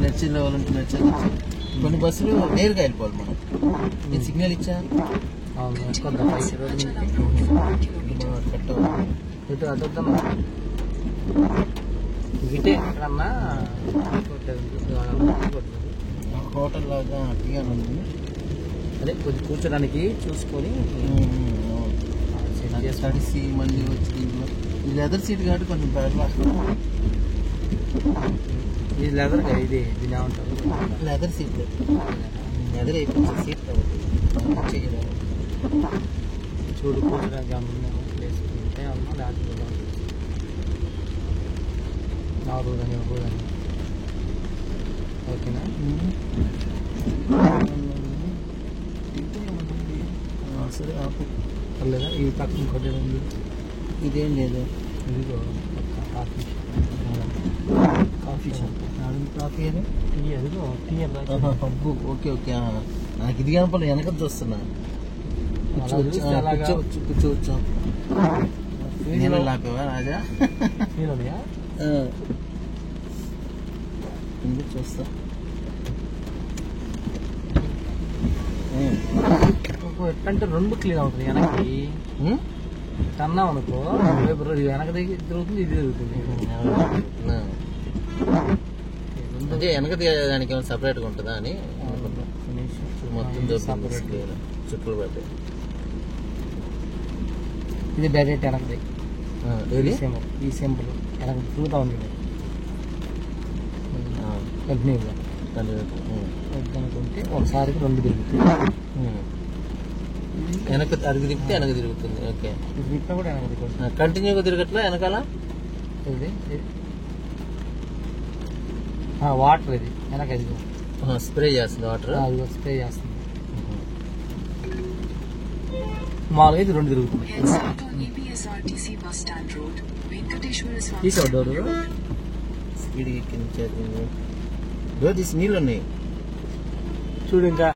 నచ్చింది వాళ్ళంటే నచ్చాలి. కొన్ని బస్సులు నేరుగా వెళ్ళిపోవాలి మనం. నేను సిగ్నల్ ఇచ్చా ఇటు అడ్డొద్దాం ఇటే ఎక్కడన్నా హోటల్ లాగా అట్టిగా ఉంది. అదే కొద్ది కూర్చోడానికి చూసుకొని తడిసి మళ్ళీ వచ్చి దీంట్లో ఇది లెదర్ సీట్ కాబట్టి కొంచెం బెటర్. ఇది లెదర్ ఇది దీని ఏమంటారు లెదర్ సీట్ లెదర్ అయిపోయింది సీట్ కాబట్టి చూడు కూర్చోడానికి ప్లేస్ ఉంటే అన్నా లేకపోతే నాలుగు కానీ ఒక కానీ ఓకేనా. సరే ఆపు పర్లేదా ఈ పక్కన ఇంకోటి ఉంది ఇదేం లేదు. ఇదిగో కాఫీ కాఫీ షాప్ కాఫీ అని టీ అదిగో టీ అబ్బు ఓకే ఓకే నాకు ఇది కనపడలేదు వెనక చూస్తున్నా. కూర్చోవచ్చు నేను లాపేవా రాజా చూస్తా. ఎట్లంటే రెండు క్లీన్ అవుతుంది వెనక్కి కన్నాం అనుకో వెనక దగ్గర తిరుగుతుంది ఇది తిరుగుతుంది. అంటే వెనక దానికి ఏమైనా సపరేట్గా ఉంటుందా అని మొత్తం చుట్టూ పట్టాయి. ఇది డైరెక్ట్ వెనకది ఈ సింపుల్ వెనక తిరుగుతూ ఉంటుంది కంటిన్యూగా అనుకుంటే ఒకసారికి రెండు తిరుగుతుంది. వెనక అడుగు తిప్పితే వెనక తిరుగుతుంది. ఓకే తిప్పినా కూడా వెనక తిరుగుతుంది. కంటిన్యూగా తిరగట్లా వెనకాల ఇది వాటర్ ఇది వెనక ఇది స్ప్రే చేస్తుంది వాటర్ అది స్ప్రే చేస్తుంది. మామూలుగా ఇది రెండు తిరుగుతుంది. తీసుకో స్పీడ్ ఎక్కించారు. నీళ్ళు ఉన్నాయి చూడు ఇంకా